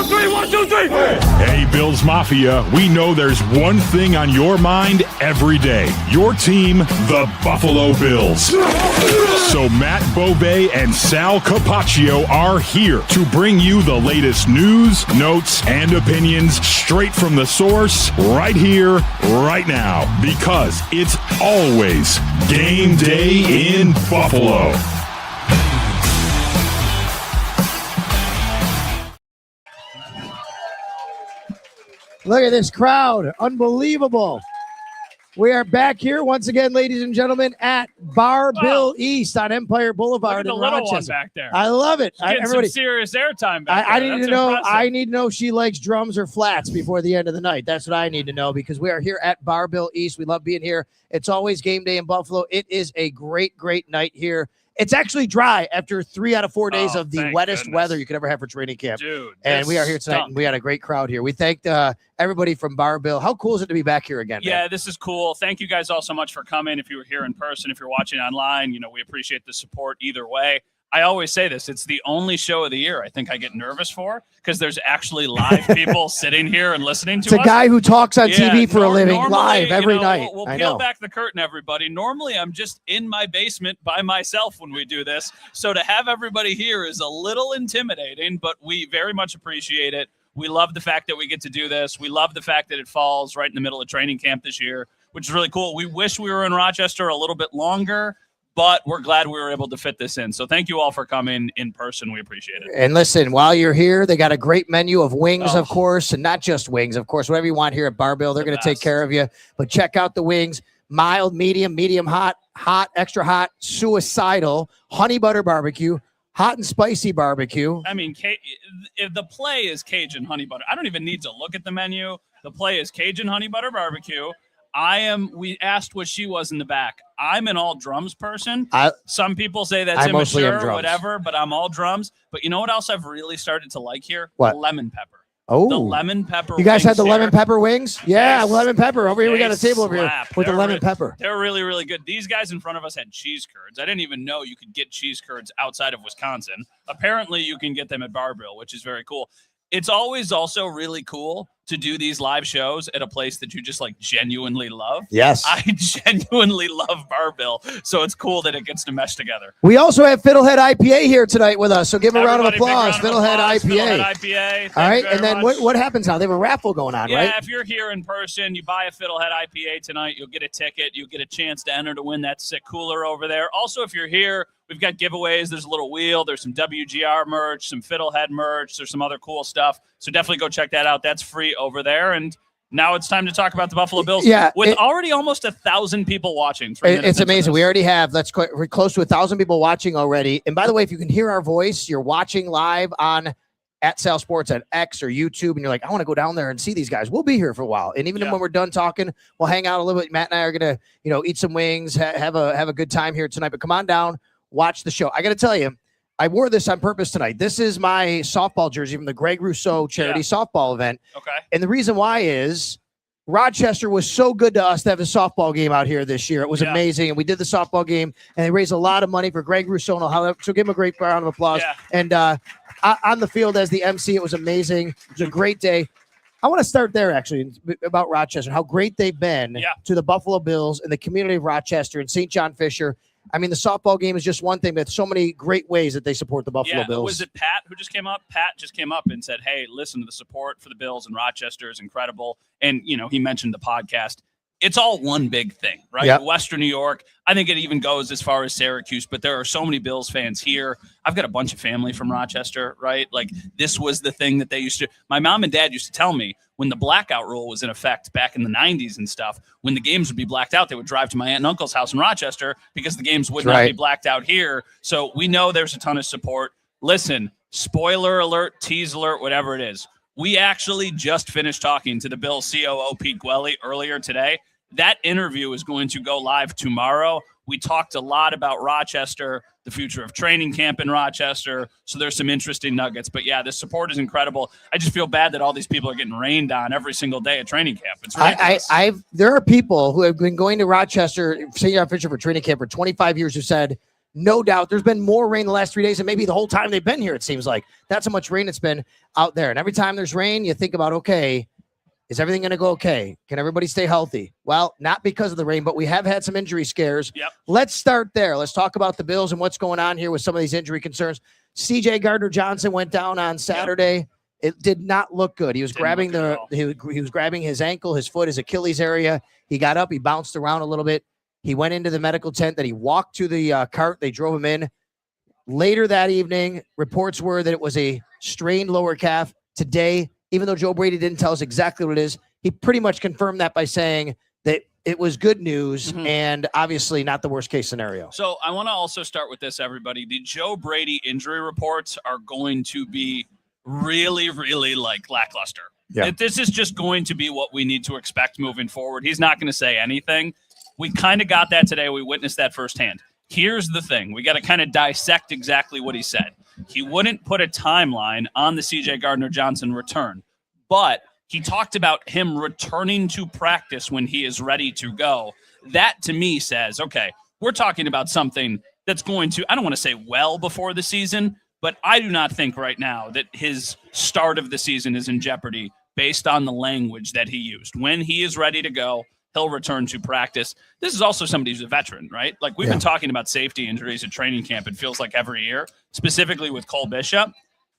1, 2, 3. Hey, Bills Mafia, we know there's one thing on your mind every day. Your team, the Buffalo Bills. So Matt Beauvais and Sal Capaccio are here to bring you the latest news, notes, and opinions straight from the source right here, right now. Because it's always game day in Buffalo. Look at this crowd. Unbelievable. We are back here once again, ladies and gentlemen, at Bar Bill East on Empire Boulevard in Rochester. Little one back there. I love it. Getting some serious airtime back there. I need to know. Impressive. I need to know she likes drums or flats before the end of the night. That's what I need to know because we are here at Bar Bill East. We love being here. It's always game day in Buffalo. It is a great, great night here. It's actually dry after 3 out of 4 days of the wettest weather you could ever have for training camp. Dude, and we are here tonight, and we had a great crowd here. We thanked everybody from Bar Bill. How cool is it to be back here again? Yeah, man? This is cool. Thank you guys all so much for coming. If you were here in person, if you're watching online, we appreciate the support either way. I always say this. It's the only show of the year I think I get nervous for because there's actually live people sitting here and listening to us. It's a guy who talks on TV for a living live every night. We'll peel back the curtain, everybody. Normally, I'm just in my basement by myself when we do this. So to have everybody here is a little intimidating, but we very much appreciate it. We love the fact that we get to do this. We love the fact that it falls right in the middle of training camp this year, which is really cool. We wish we were in Rochester a little bit longer, but we're glad we were able to fit this in. So thank you all for coming in person. We appreciate it. And listen, while you're here, they got a great menu of wings, of course, and not just wings, of course, whatever you want here at Bar Bill, they're going to take care of you. But check out the wings, mild, medium, medium hot, hot, extra hot, suicidal, honey butter barbecue, hot and spicy barbecue. I mean, if the play is Cajun honey butter, I don't even need to look at the menu. The play is Cajun honey butter barbecue. We asked what she was in the back. I'm an all drums person. Some people say that's immature or whatever, but I'm all drums. But you know what else I've really started to like here? What? Lemon pepper. Oh, the lemon pepper. You guys had the lemon here. Pepper wings? Yeah, lemon pepper. Over here, we got a table over here with the lemon pepper. They're really, really good. These guys in front of us had cheese curds. I didn't even know you could get cheese curds outside of Wisconsin. Apparently, you can get them at Bar Bill, which is very cool. It's always also really cool to do these live shows at a place that you just genuinely love. Yes. I genuinely love Bar Bill, so it's cool that it gets to mesh together. We also have Fiddlehead IPA here tonight with us, so give them a round of applause. Fiddlehead IPA. All right, and then what happens now? They have a raffle going on, right? Yeah, if you're here in person, you buy a Fiddlehead IPA tonight, you'll get a ticket. You'll get a chance to enter to win that sick cooler over there. Also, if you're here, we've got giveaways. There's a little wheel. There's some WGR merch, some Fiddlehead merch. There's some other cool stuff. So definitely go check that out. That's free over there. And now it's time to talk about the Buffalo Bills. Yeah, with already almost 1,000 people watching. It's amazing. We already have. We're close to 1,000 people watching already. And by the way, if you can hear our voice, you're watching live on at Sal Sports at X or YouTube, and you're like, I want to go down there and see these guys. We'll be here for a while. And even when we're done talking, we'll hang out a little bit. Matt and I are going to, eat some wings, have a good time here tonight. But come on down, watch the show. I got to tell you, I wore this on purpose tonight. This is my softball jersey from the Greg Rousseau charity softball event. Okay. And the reason why is Rochester was so good to us to have a softball game out here this year. It was amazing. And we did the softball game, and they raised a lot of money for Greg Rousseau. So give him a great round of applause. Yeah. And on the field as the MC, it was amazing. It was a great day. I want to start there, actually, about Rochester, how great they've been to the Buffalo Bills and the community of Rochester and St. John Fisher. I mean, the softball game is just one thing, but so many great ways that they support the Buffalo Bills. Was it Pat who just came up? Pat just came up and said, hey, listen, the support for the Bills in Rochester is incredible. And, he mentioned the podcast. It's all one big thing, right? Yep. Western New York. I think it even goes as far as Syracuse, but there are so many Bills fans here. I've got a bunch of family from Rochester, right? This was the thing that they used to – my mom and dad used to tell me when the blackout rule was in effect back in the 90s and stuff, when the games would be blacked out, they would drive to my aunt and uncle's house in Rochester because the games would not be blacked out here. So we know there's a ton of support. Listen, spoiler alert, tease alert, whatever it is. We actually just finished talking to the Bills COO, Pete Gwelly, earlier today. That interview is going to go live tomorrow. We talked a lot about Rochester, the future of training camp in Rochester. So there's some interesting nuggets. But, yeah, the support is incredible. I just feel bad that all these people are getting rained on every single day at training camp. It's ridiculous. There are people who have been going to Rochester, St. John Fisher for training camp for 25 years who said, no doubt. There's been more rain the last 3 days than maybe the whole time they've been here, it seems like. That's how much rain it's been out there. And every time there's rain, you think about, okay, is everything going to go okay? Can everybody stay healthy? Well, not because of the rain, but we have had some injury scares. Yep. Let's start there. Let's talk about the Bills and what's going on here with some of these injury concerns. CJ Gardner-Johnson went down on Saturday. Yep. It did not look good. He was grabbing he was grabbing his ankle, his foot, his Achilles area. He got up, he bounced around a little bit. He went into the medical tent. Then he walked to the cart. They drove him in. Later that evening, reports were that it was a strained lower calf. Today, even though Joe Brady didn't tell us exactly what it is, he pretty much confirmed that by saying that it was good news and obviously not the worst case scenario. So I want to also start with this, everybody. The Joe Brady injury reports are going to be really, really lackluster. Yeah. This is just going to be what we need to expect moving forward. He's not going to say anything. We kind of got that today. We witnessed that firsthand. Here's the thing. We got to kind of dissect exactly what he said. He wouldn't put a timeline on the CJ Gardner-Johnson return, but he talked about him returning to practice when he is ready to go. That to me says, okay, we're talking about something that's going to, I don't want to say well before the season, but I do not think right now that his start of the season is in jeopardy based on the language that he used. When he is ready to go, he'll return to practice. This is also somebody who's a veteran, right? Like we've been talking about safety injuries at training camp, it feels like every year, specifically with Cole Bishop.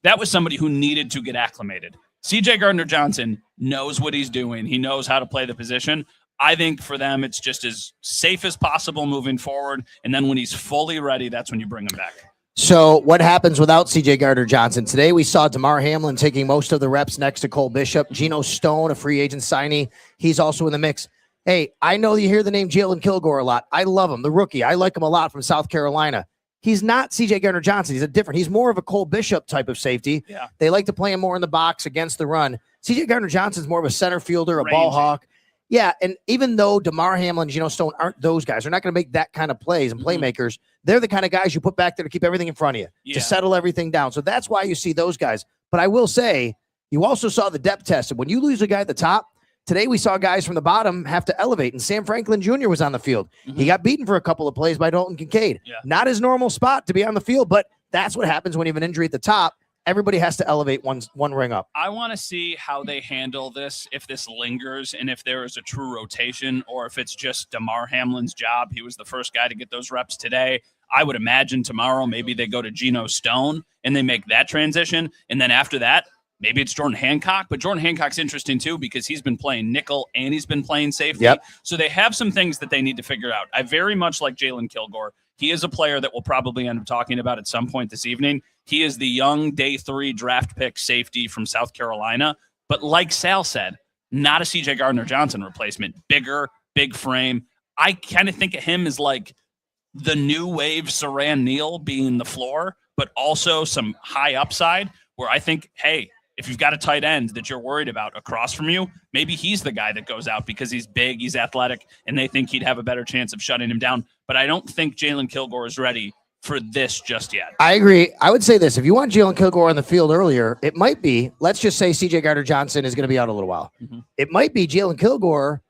That was somebody who needed to get acclimated. CJ Gardner-Johnson knows what he's doing. He knows how to play the position. I think for them, it's just as safe as possible moving forward. And then when he's fully ready, that's when you bring him back. So what happens without CJ Gardner-Johnson? Today we saw DeMar Hamlin taking most of the reps next to Cole Bishop. Geno Stone, a free agent signee, he's also in the mix. Hey, I know you hear the name Jalen Kilgore a lot. I love him, the rookie. I like him a lot from South Carolina. He's not CJ Gardner-Johnson. He's more of a Cole Bishop type of safety. Yeah. They like to play him more in the box against the run. CJ Gardner-Johnson's more of a center fielder, a ball hawk. Yeah, and even though DeMar Hamlin and Geno Stone aren't those guys, they're not going to make that kind of plays and playmakers. They're the kind of guys you put back there to keep everything in front of you, to settle everything down. So that's why you see those guys. But I will say, you also saw the depth test. And when you lose a guy at the top, today we saw guys from the bottom have to elevate, and Sam Franklin Jr. was on the field. He got beaten for a couple of plays by Dalton Kincaid. Not his normal spot to be on the field, but that's what happens when you have an injury at the top. Everybody has to elevate one ring up. I want to see how they handle this, if this lingers, and if there is a true rotation, or if it's just DeMar Hamlin's job. He was the first guy to get those reps today. I would imagine tomorrow maybe they go to Geno Stone and they make that transition, and then after that, maybe it's Jordan Hancock, but Jordan Hancock's interesting too because he's been playing nickel and he's been playing safety. So they have some things that they need to figure out. I very much like Jalen Kilgore. He is a player that we'll probably end up talking about at some point this evening. He is the young day 3 draft pick safety from South Carolina. But like Sal said, not a CJ Gardner-Johnson replacement. Bigger, big frame. I kind of think of him as like the new wave Saran Neal being the floor, but also some high upside where I think, hey, if you've got a tight end that you're worried about across from you, maybe he's the guy that goes out because he's big, he's athletic, and they think he'd have a better chance of shutting him down. But I don't think Jalen Kilgore is ready for this just yet. I agree. I would say this. If you want Jalen Kilgore on the field earlier, it might be, let's just say CJ Gardner-Johnson is going to be out a little while. It might be Jalen Kilgore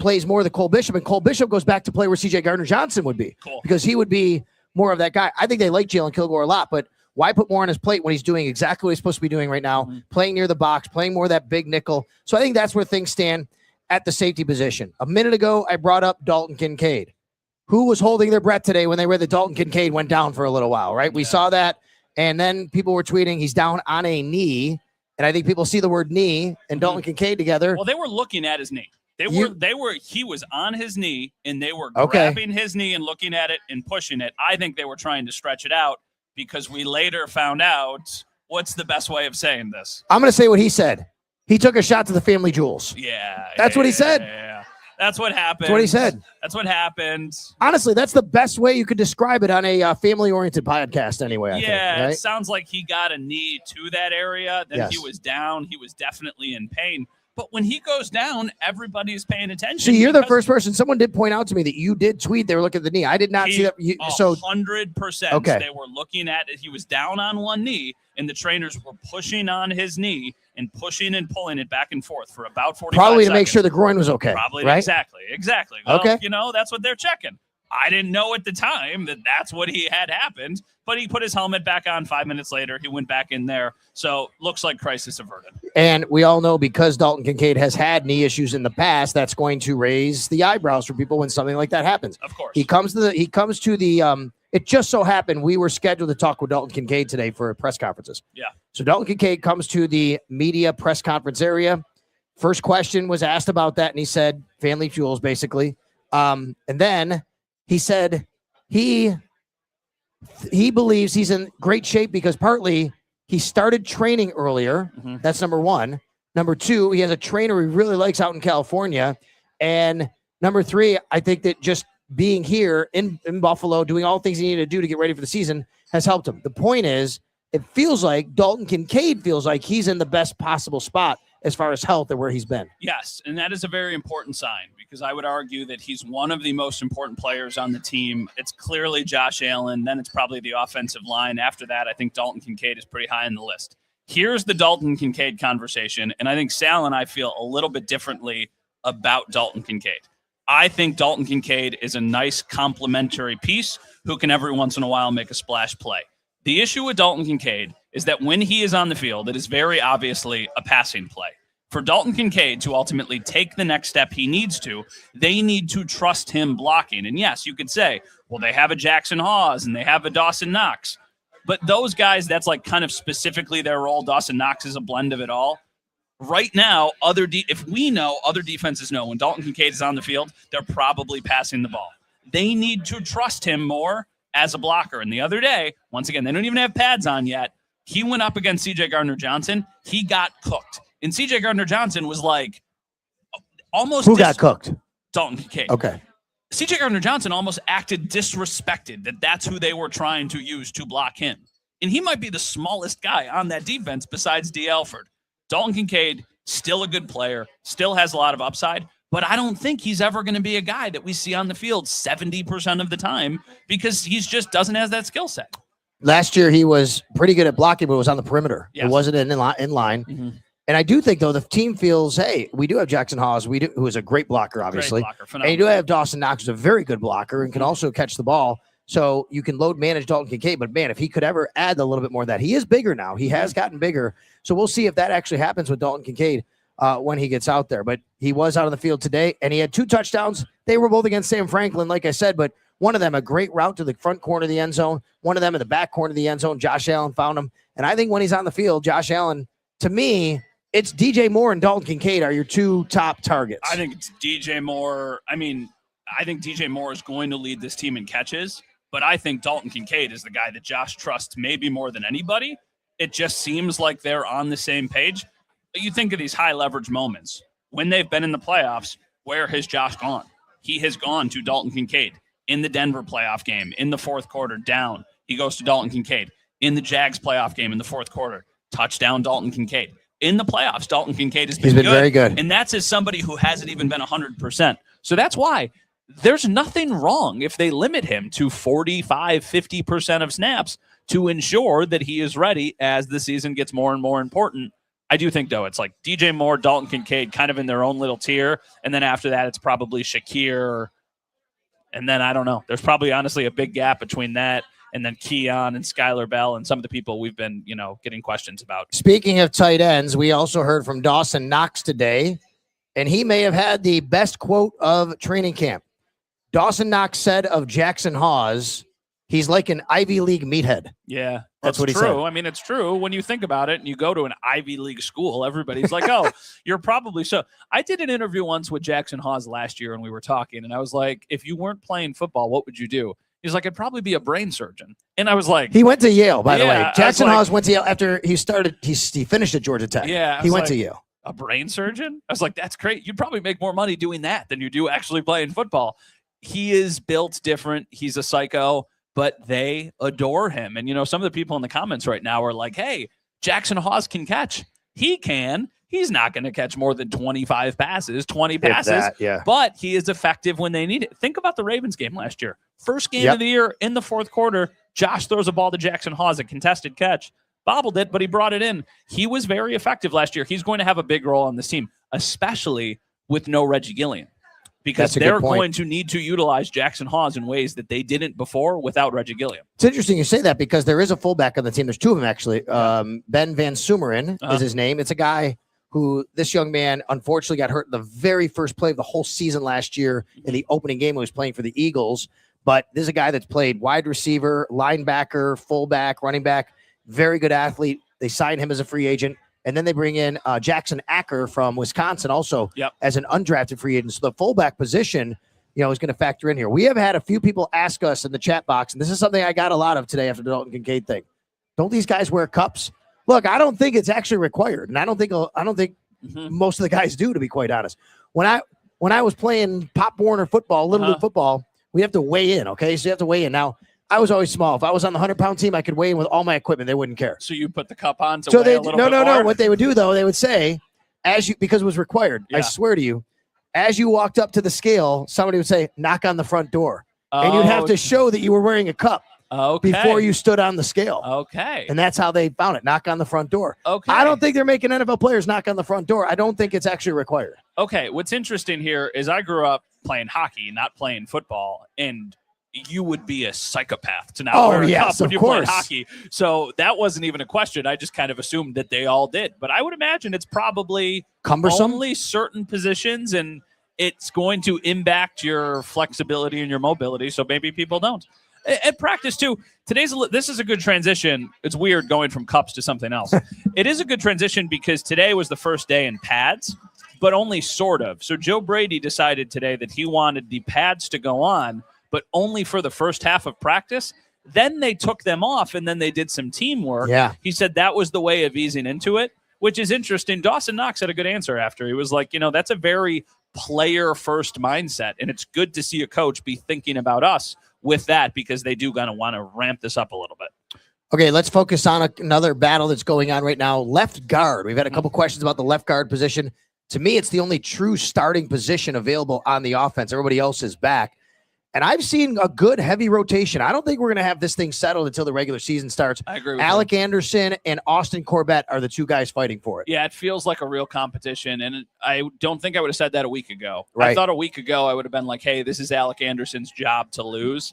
plays more than Cole Bishop, and Cole Bishop goes back to play where CJ Gardner-Johnson would be because he would be more of that guy. I think they like Jalen Kilgore a lot, but why put more on his plate when he's doing exactly what he's supposed to be doing right now, playing near the box, playing more of that big nickel? So I think that's where things stand at the safety position. A minute ago, I brought up Dalton Kincaid. Who was holding their breath today when they read that Dalton Kincaid went down for a little while, right? We saw that, and then people were tweeting he's down on a knee, and I think people see the word knee and Dalton Kincaid together. Well, they were looking at his knee. He was on his knee, and they were grabbing his knee and looking at it and pushing it. I think they were trying to stretch it out because we later found out what's the best way of saying this. I'm going to say what he said. He took a shot to the family jewels. That's what he said. That's what happened. That's what he said. That's what happened. Honestly, that's the best way you could describe it on a family-oriented podcast anyway, I think, right? It sounds like he got a knee to that area. Then he was down. He was definitely in pain. But when he goes down, everybody's paying attention. So you're the first person. Someone did point out to me that you did tweet they were looking at the knee. I did not see that. 100%. Okay. They were looking at it. He was down on one knee, and the trainers were pushing on his knee and pushing and pulling it back and forth for about 45 Probably to seconds. make sure the groin was okay. Probably. Right? Exactly. Well, okay. That's what they're checking. I didn't know at the time that that's what he had happened, but he put his helmet back on 5 minutes later. He went back in there. So looks like crisis averted. And we all know because Dalton Kincaid has had knee issues in the past, that's going to raise the eyebrows for people when something like that happens. Of course. He comes to the it just so happened we were scheduled to talk with Dalton Kincaid today for press conferences. Yeah. So Dalton Kincaid comes to the media press conference area. First question was asked about that, and he said family fuels, basically. And then he said he believes he's in great shape because partly he started training earlier. Mm-hmm. That's number one. Number two, he has a trainer he really likes out in California. And number three, I think that just being here in Buffalo, doing all the things he needed to do to get ready for the season has helped him. The point is, it feels like Dalton Kincaid feels like he's in the best possible spot as far as health and where he's been. Yes, and that is a very important sign because I would argue that he's one of the most important players on the team. It's clearly Josh Allen, then it's probably the offensive line. After that, I think Dalton Kincaid is pretty high on the list. Here's the Dalton Kincaid conversation, and I think Sal and I feel a little bit differently about Dalton Kincaid. I think Dalton Kincaid is a nice complementary piece who can every once in a while make a splash play. The issue with Dalton Kincaid is that when he is on the field, it is very obviously a passing play. For Dalton Kincaid to ultimately take the next step he needs to, they need to trust him blocking. And yes, you could say, well, they have a Jackson Hawes and they have a Dawson Knox. But those guys, that's like kind of specifically their role. Dawson Knox is a blend of it all. Right now, if we know, other defenses know when Dalton Kincaid is on the field, they're probably passing the ball. They need to trust him more as a blocker. And the other day, once again, they don't even have pads on yet. He went up against C.J. Gardner-Johnson. He got cooked. And C.J. Gardner-Johnson was like almost... Who got cooked? Dalton Kincaid. Okay. C.J. Gardner-Johnson almost acted disrespected that that's who they were trying to use to block him. And he might be the smallest guy on that defense besides D. Alford. Dalton Kincaid, still a good player, still has a lot of upside, but I don't think he's ever going to be a guy that we see on the field 70% of the time because he's just doesn't have that skill set. Last year, he was pretty good at blocking, but it was on the perimeter. Yes. It wasn't in line. Mm-hmm. And I do think, though, the team feels, hey, we do have Jackson Hawes, who is a great blocker, obviously. Great blocker, and you do have Dawson Knox, who's a very good blocker and can also catch the ball. So you can load manage Dalton Kincaid. But, man, if he could ever add a little bit more of that, he is bigger now. He has gotten bigger. So we'll see if that actually happens with Dalton Kincaid when he gets out there. But he was out on the field today, and he had 2 touchdowns. They were both against Sam Franklin, like I said, but one of them a great route to the front corner of the end zone, one of them in the back corner of the end zone. Josh Allen found him. And I think when he's on the field, Josh Allen, to me, it's DJ Moore and Dalton Kincaid are your 2 top targets. I think it's DJ Moore. I mean, I think DJ Moore is going to lead this team in catches, but I think Dalton Kincaid is the guy that Josh trusts maybe more than anybody. It just seems like they're on the same page. But you think of these high leverage moments. When they've been in the playoffs, where has Josh gone? He has gone to Dalton Kincaid. In the Denver playoff game, in the fourth quarter, down, he goes to Dalton Kincaid. In the Jags playoff game, in the fourth quarter, touchdown Dalton Kincaid. In the playoffs, Dalton Kincaid has been very good. And that's as somebody who hasn't even been 100%. So that's why there's nothing wrong if they limit him to 45, 50% of snaps to ensure that he is ready as the season gets more and more important. I do think, though, it's like DJ Moore, Dalton Kincaid kind of in their own little tier. And then after that, it's probably Shakir. And then I don't know. There's probably honestly a big gap between that and then Keon and Skylar Bell and some of the people we've been, getting questions about. Speaking of tight ends, we also heard from Dawson Knox today, and he may have had the best quote of training camp. Dawson Knox said of Jackson Hawes, he's like an Ivy League meathead. Yeah, that's what he true. said. I mean, it's true. When you think about it and you go to an Ivy League school, everybody's like, oh, you're probably so. I did an interview once with Jackson Hawes last year, and we were talking, and I was like, if you weren't playing football, what would you do? He's like, I'd probably be a brain surgeon. And I was like, he went to Yale, by the way. Jackson Hawes went to Yale after he started. He finished at Georgia Tech. Yeah, he went to Yale. A brain surgeon? I was like, that's great. You'd probably make more money doing that than you do actually playing football. He is built different. He's a psycho, but they adore him. And, some of the people in the comments right now are like, hey, Jackson Hawes can catch. He can. He's not going to catch more than 25 passes, 20 passes, but he is effective when they need it. Think about the Ravens game last year. First game of the year in the fourth quarter, Josh throws a ball to Jackson Hawes, a contested catch. Bobbled it, but he brought it in. He was very effective last year. He's going to have a big role on this team, especially with no Reggie Gilliam. because they're going to need to utilize Jackson Hawes in ways that they didn't before without Reggie Gilliam. It's interesting you say that because there is a fullback on the team. There's two of them, actually. Ben Van Sumeren is his name. It's a guy who this young man unfortunately got hurt in the very first play of the whole season last year in the opening game. He was playing for the Eagles. But this is a guy that's played wide receiver, linebacker, fullback, running back, very good athlete. They signed him as a free agent. And then they bring in Jackson Acker from Wisconsin also as an undrafted free agent. So the fullback position, is going to factor in here. We have had a few people ask us in the chat box, and this is something I got a lot of today after the Dalton Kincaid thing. Don't these guys wear cups? Look, I don't think it's actually required, and I don't think most of the guys do, to be quite honest. When I was playing Pop Warner football, Little League football, we have to weigh in, okay? So you have to weigh in. Now, I was always small. If I was on the 100-pound team, I could weigh in with all my equipment. They wouldn't care. So you put the cup on to weigh a little bit more? No. What they would do, though, they would say, because it was required, I swear to you, as you walked up to the scale, somebody would say, knock on the front door. And you'd have to show that you were wearing a cup. Before you stood on the scale. Okay. And that's how they found it. Knock on the front door. Okay. I don't think they're making NFL players knock on the front door. I don't think it's actually required. Okay. What's interesting here is I grew up playing hockey, not playing football, and you would be a psychopath to not wear a cup when you're playing hockey. So that wasn't even a question. I just kind of assumed that they all did. But I would imagine it's probably cumbersome. Only certain positions, and it's going to impact your flexibility and your mobility. So maybe people don't. At practice, too, this is a good transition. It's weird going from cups to something else. It is a good transition because today was the first day in pads, but only sort of. So Joe Brady decided today that he wanted the pads to go on, but only for the first half of practice. Then they took them off, and then they did some teamwork. Yeah. He said that was the way of easing into it, which is interesting. Dawson Knox had a good answer after. He was like, that's a very player-first mindset, and it's good to see a coach be thinking about us with that because they do kind of want to ramp this up a little bit. Okay, let's focus on another battle that's going on right now. Left guard. We've had a couple questions about the left guard position. To me, it's the only true starting position available on the offense. Everybody else is back. And I've seen a good heavy rotation. I don't think we're going to have this thing settled until the regular season starts. I agree with Alec Anderson and Austin Corbett are the two guys fighting for it. Yeah, it feels like a real competition. And I don't think I would have said that a week ago. Right. I thought a week ago I would have been like, hey, this is Alec Anderson's job to lose.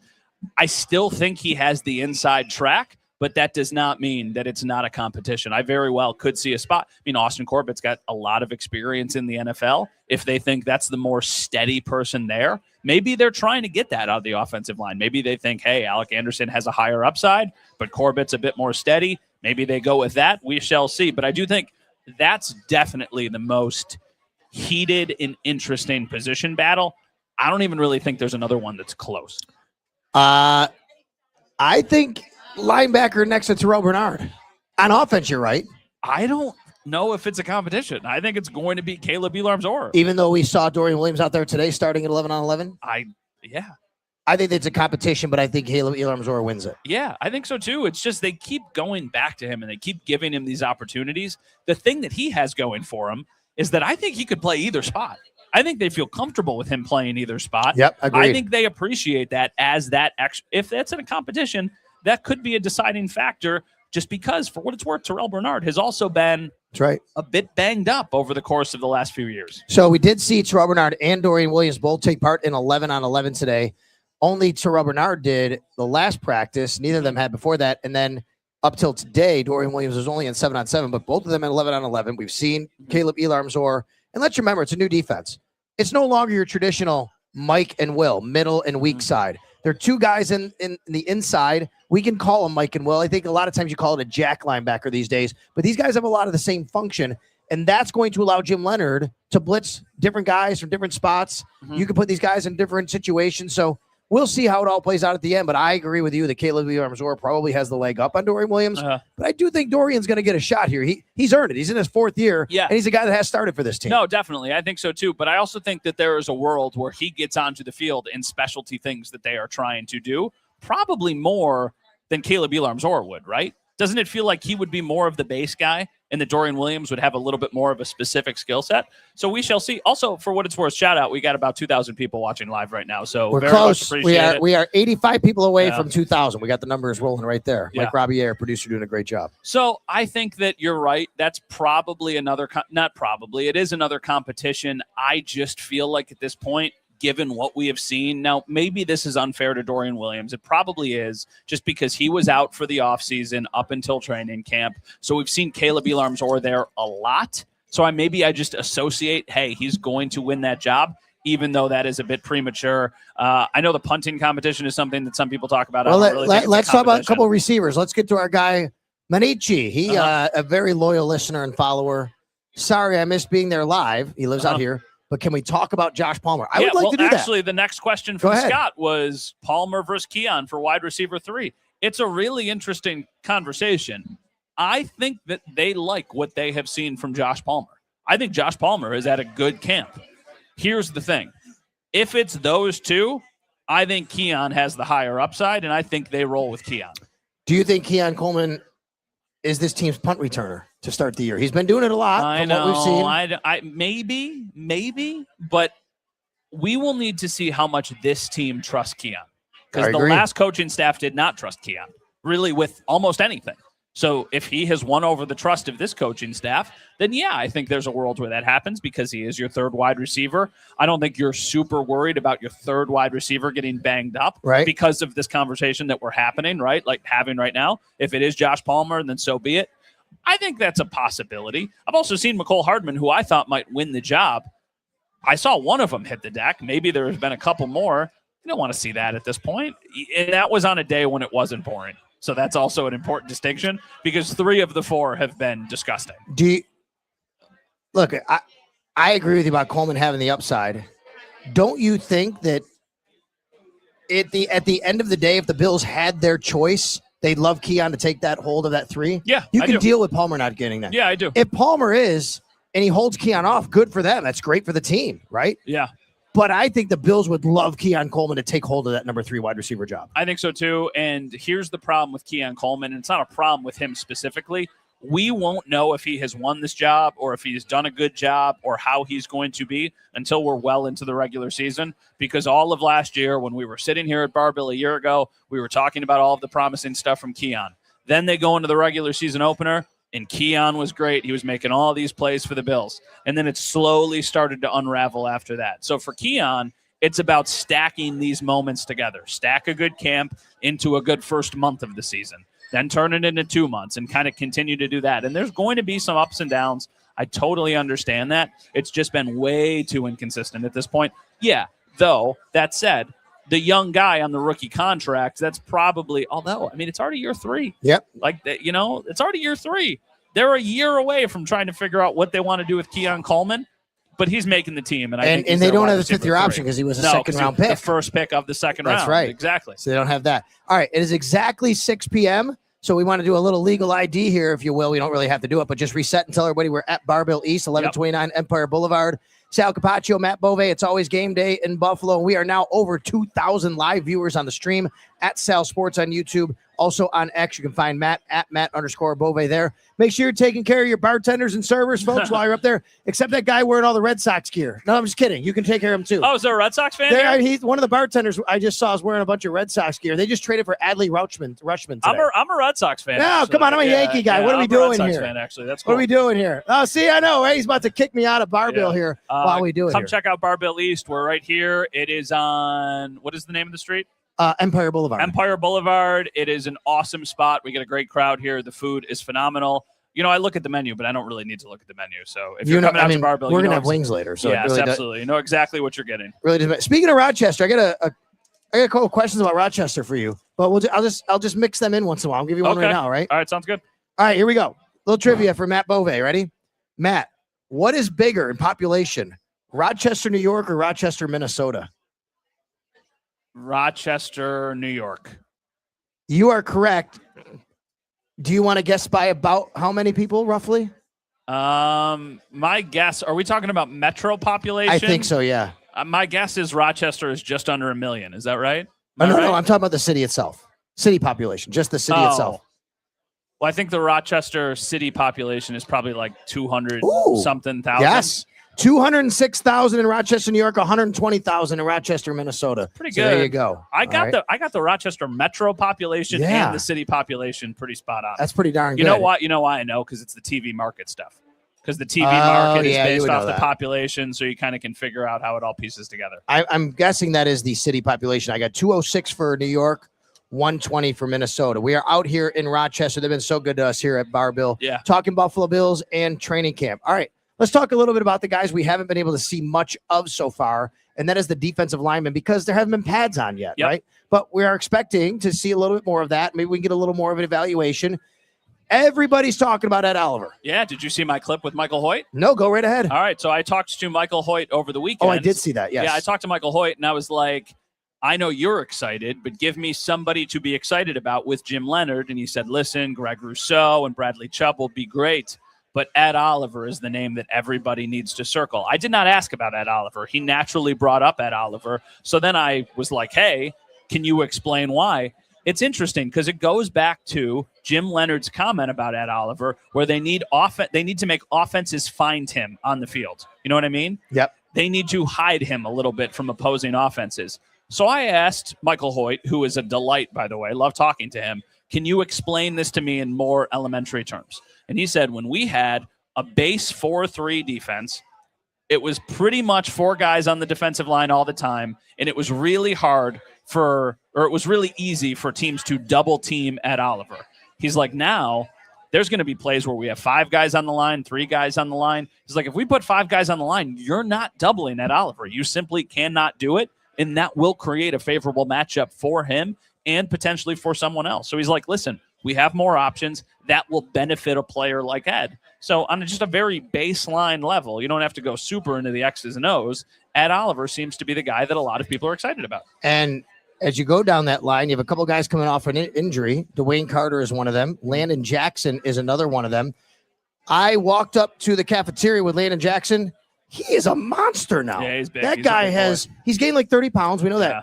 I still think he has the inside track, but that does not mean that it's not a competition. I very well could see a spot. I mean, Austin Corbett's got a lot of experience in the NFL. If they think that's the more steady person there, maybe they're trying to get that out of the offensive line. Maybe they think, hey, Alec Anderson has a higher upside, but Corbett's a bit more steady. Maybe they go with that. We shall see. But I do think that's definitely the most heated and interesting position battle. I don't even really think there's another one that's close. I think linebacker next to Terrell Bernard. On offense, you're right. I don't know if it's a competition. I think it's going to be Caleb Elam-Zor. Even though we saw Dorian Williams out there today starting at 11 on 11? I think it's a competition, but I think Caleb Elam-Zor wins it. Yeah, I think so too. It's just they keep going back to him and they keep giving him these opportunities. The thing that he has going for him is that I think he could play either spot. I think they feel comfortable with him playing either spot. Yep, agreed. I think they appreciate that as that. If that's in a competition, that could be a deciding factor just because, for what it's worth, Terrell Bernard has also been a bit banged up over the course of the last few years. So we did see Terrell Bernard and Dorian Williams both take part in 11 on 11 today. Only Terrell Bernard did the last practice. Neither of them had before that. And then up till today, Dorian Williams was only in 7 on 7, but both of them at 11 on 11. We've seen Caleb Elam-Zor. And let's remember, it's a new defense. It's no longer your traditional Mike and Will, middle and weak side. They're two guys in the inside. We can call them Mike and Will. I think a lot of times you call it a jack linebacker these days, but these guys have a lot of the same function, and that's going to allow Jim Leonard to blitz different guys from different spots. You can put these guys in different situations. So we'll see how it all plays out at the end, but I agree with you that Caleb Elam-Zor probably has the leg up on Dorian Williams, but I do think Dorian's going to get a shot here. He's earned it. He's in his 4th year, and he's a guy that has started for this team. No, definitely. I think so too, but I also think that there is a world where he gets onto the field in specialty things that they are trying to do, probably more than Caleb Elam-Zor would, right? Doesn't it feel like he would be more of the base guy and that Dorian Williams would have a little bit more of a specific skill set? So we shall see. Also, for what it's worth, shout out, we got about 2,000 people watching live right now. So we're very close. Much appreciate it. We are 85 people away from 2,000. We got the numbers rolling right there. Yeah. Mike Robbie, our producer, doing a great job. So I think that you're right. That's probably it is another competition. I just feel like at this point, given what we have seen. Now, maybe this is unfair to Dorian Williams. It probably is, just because he was out for the offseason up until training camp. So we've seen Caleb Elarms-Orr there a lot. So I just associate, hey, he's going to win that job, even though that is a bit premature. I know the punting competition is something that some people talk about. Well, let's talk about a couple of receivers. Let's get to our guy, Manichi. He a very loyal listener and follower. Sorry, I missed being there live. He lives out here. But can we talk about Josh Palmer? I would like to do that. Actually, the next question from Scott was Palmer versus Keon for wide receiver 3. It's a really interesting conversation. I think that they like what they have seen from Josh Palmer. I think Josh Palmer is at a good camp. Here's the thing. If it's those two, I think Keon has the higher upside, and I think they roll with Keon. Do you think Keon Coleman is this team's punt returner to start the year? He's been doing it a lot. I from know. What we've seen. Maybe, but we will need to see how much this team trusts Keon, because the last coaching staff did not trust Keon, really, with almost anything. So if he has won over the trust of this coaching staff, then yeah, I think there's a world where that happens, because he is your third wide receiver. I don't think you're super worried about your third wide receiver getting banged up because of this conversation that we're having right now. If it is Josh Palmer, then so be it. I think that's a possibility. I've also seen McCole Hardman, who I thought might win the job. I saw one of them hit the deck. Maybe there's been a couple more. You don't want to see that at this point. And that was on a day when it wasn't boring. So that's also an important distinction, because 3 of the 4 have been disgusting. Look, I agree with you about Coleman having the upside. Don't you think that at the end of the day, if the Bills had their choice, they'd love Keon to take that hold of that 3? Yeah, you can deal with Palmer not getting that. Yeah, I do. If Palmer is, and he holds Keon off, good for them. That's great for the team, right? Yeah. But I think the Bills would love Keon Coleman to take hold of that number 3 wide receiver job. I think so too. And here's the problem with Keon Coleman. And it's not a problem with him specifically. We won't know if he has won this job or if he's done a good job or how he's going to be until we're well into the regular season. Because all of last year, when we were sitting here at Bar-Bill a year ago, we were talking about all of the promising stuff from Keon. Then they go into the regular season opener, and Keon was great. He was making all these plays for the Bills. And then it slowly started to unravel after that. So for Keon, it's about stacking these moments together. Stack a good camp into a good first month of the season. Then turn it into 2 months and kind of continue to do that. And there's going to be some ups and downs. I totally understand that. It's just been way too inconsistent at this point. Yeah, though, that said, the young guy on the rookie contract, that's probably, it's already year 3. Yep. It's already year 3. They're a year away from trying to figure out what they want to do with Keon Coleman, but he's making the team. And they don't have a 5th-year option because he was a second-round pick. The first pick of the second round. That's right. Exactly. So they don't have that. All right, it is exactly 6 p.m., so we want to do a little legal ID here, if you will. We don't really have to do it, but just reset and tell everybody we're at Bar-Bill East, 1129 Empire Boulevard. Sal Capaccio, Matt Bove. It's always game day in Buffalo. We are now over 2,000 live viewers on the stream at Sal Sports on YouTube. Also on X, you can find Matt at Matt_Bove there. Make sure you're taking care of your bartenders and servers, folks, while you're up there, except that guy wearing all the Red Sox gear. No, I'm just kidding. You can take care of him, too. Oh, is there a Red Sox fan? He's one of the bartenders I just saw is wearing a bunch of Red Sox gear. They just traded for Adley Rutschman today. I'm a Red Sox fan. No, actually. Come on. I'm a Yankee guy. What are we doing here? I'm a Red Sox fan, actually. That's cool. What are we doing here? Oh, see, I know. Hey, he's about to kick me out of Bar-Bill here while we do it. Come check out Bar-Bill East. We're right here. It is on, what is the name of the street? Empire Boulevard. Empire Boulevard. It is an awesome spot. We get a great crowd here. The food is phenomenal. I look at the menu, but I don't really need to look at the menu. So if you're coming out to Bar-Bill, we're going to have wings later. So yes, really absolutely. You know exactly what you're getting. Really. Speaking of Rochester, I got a couple questions about Rochester for you, but I'll just mix them in once in a while. I'll give you one right now, right? All right, sounds good. All right, here we go. Little trivia for Matt Bove. Ready? Matt, what is bigger in population, Rochester, New York, or Rochester, Minnesota? Rochester, New York. You are correct. Do you want to guess by about how many people, roughly? My guess, are we talking about metro population? I think so, yeah. My guess is Rochester is just under 1 million. Is that right? No, I'm talking about the city itself. City population, just the city itself. Well, I think the Rochester city population is probably like 200 something thousand. Yes. 206,000 in Rochester, New York, 120,000 in Rochester, Minnesota. Pretty good. So there you go. I got the Rochester metro population and the city population pretty spot on. That's pretty darn good. You know why? You know why I know? Because it's the TV market stuff. because the TV market is you based would know off the that. population, so you kind of can figure out how it all pieces together. I'm guessing that is the city population. I got 206 for New York, 120 for Minnesota. We are out here in Rochester. They've been so good to us here at Bar Bill. Yeah. Talking Buffalo Bills and training camp. All right, let's talk a little bit about the guys we haven't been able to see much of so far, and that is the defensive linemen, because there haven't been pads on yet, right? But we are expecting to see a little bit more of that. Maybe we can get a little more of an evaluation. Everybody's talking about Ed Oliver. Yeah. Did you see my clip with Michael Hoyt? No, go right ahead. All right. So I talked to Michael Hoyt over the weekend. Oh, I did see that. Yes. Yeah. I talked to Michael Hoyt, and I was like, I know you're excited, but give me somebody to be excited about with Jim Leonard. And he said, listen, Greg Rousseau and Bradley Chubb will be great, but Ed Oliver is the name that everybody needs to circle. I did not ask about Ed Oliver. He naturally brought up Ed Oliver. So then I was like, hey, can you explain why? It's interesting because it goes back to Jim Leonard's comment about Ed Oliver, where they need to make offenses find him on the field. You know what I mean? Yep. They need to hide him a little bit from opposing offenses. So I asked Michael Hoyt, who is a delight, by the way, love talking to him, can you explain this to me in more elementary terms? And he said, when we had a base 4-3 defense, it was pretty much 4 guys on the defensive line all the time, and it was really it was really easy for teams to double team Ed Oliver. He's like, now there's going to be plays where we have 5 guys on the line, 3 guys on the line. He's like, if we put 5 guys on the line, you're not doubling Ed Oliver. You simply cannot do it, and that will create a favorable matchup for him and potentially for someone else. So he's like, listen, we have more options that will benefit a player like Ed. So on just a very baseline level, you don't have to go super into the X's and O's. Ed Oliver seems to be the guy that a lot of people are excited about. And as you go down that line, you have a couple guys coming off an injury. Dwayne Carter is one of them. Landon Jackson is another one of them. I walked up to the cafeteria with Landon Jackson. He is a monster now. Yeah, he's big. That guy he's gained like 30 pounds. We know that. Yeah.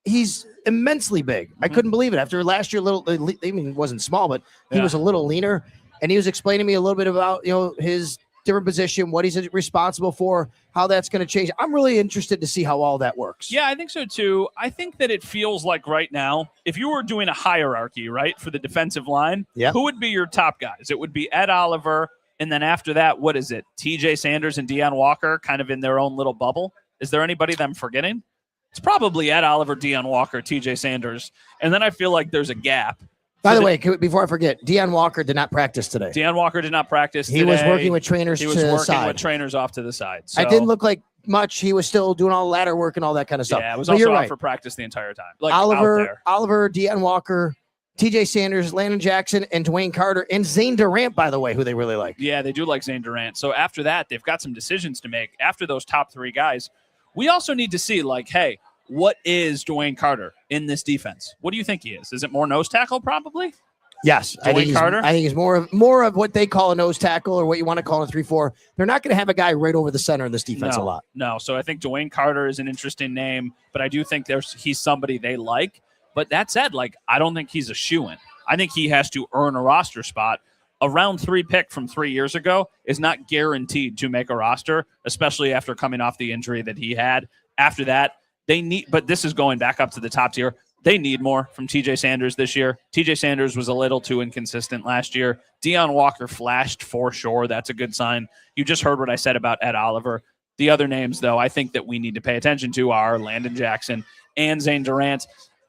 He's immensely big. I couldn't believe it. After last year, I mean, he wasn't small, but he was a little leaner. And he was explaining to me a little bit about, his different position, what he's responsible for, how that's going to change. I'm really interested to see how all that works. Yeah, I think so too. I think that it feels like right now, if you were doing a hierarchy, right, for the defensive line, who would be your top guys? It would be Ed Oliver, and then after that, what is it? TJ Sanders and Deion Walker kind of in their own little bubble. Is there anybody that I'm forgetting? It's probably Ed Oliver, Deion Walker, TJ Sanders. And then I feel like there's a gap. By the way, before I forget, Deion Walker did not practice today. Deion Walker did not practice today. He was working with trainers to the side. He was working with trainers off to the side. So. I didn't look like much. He was still doing all the ladder work and all that kind of stuff. Yeah, it was also out for practice the entire time. Like Oliver, Deion Walker, TJ Sanders, Landon Jackson, and Dwayne Carter, and Zane Durant, by the way, who they really like. Yeah, they do like Zane Durant. So after that, they've got some decisions to make. After those top 3 guys, we also need to see, like, hey, what is Dwayne Carter in this defense? What do you think he is? Is it more nose tackle probably? Yes, I think he's more of what they call a nose tackle, or what you want to call a 3-4. They're not going to have a guy right over the center in this defense a lot. No, so I think Dwayne Carter is an interesting name, but I do think he's somebody they like. But that said, like, I don't think he's a shoo-in. I think he has to earn a roster spot. A round 3 pick from 3 years ago is not guaranteed to make a roster, especially after coming off the injury that he had. After that, but this is going back up to the top tier. They need more from TJ Sanders this year. TJ Sanders was a little too inconsistent last year. Deion Walker flashed for sure. That's a good sign. You just heard what I said about Ed Oliver. The other names, though, I think that we need to pay attention to are Landon Jackson and Zane Durant.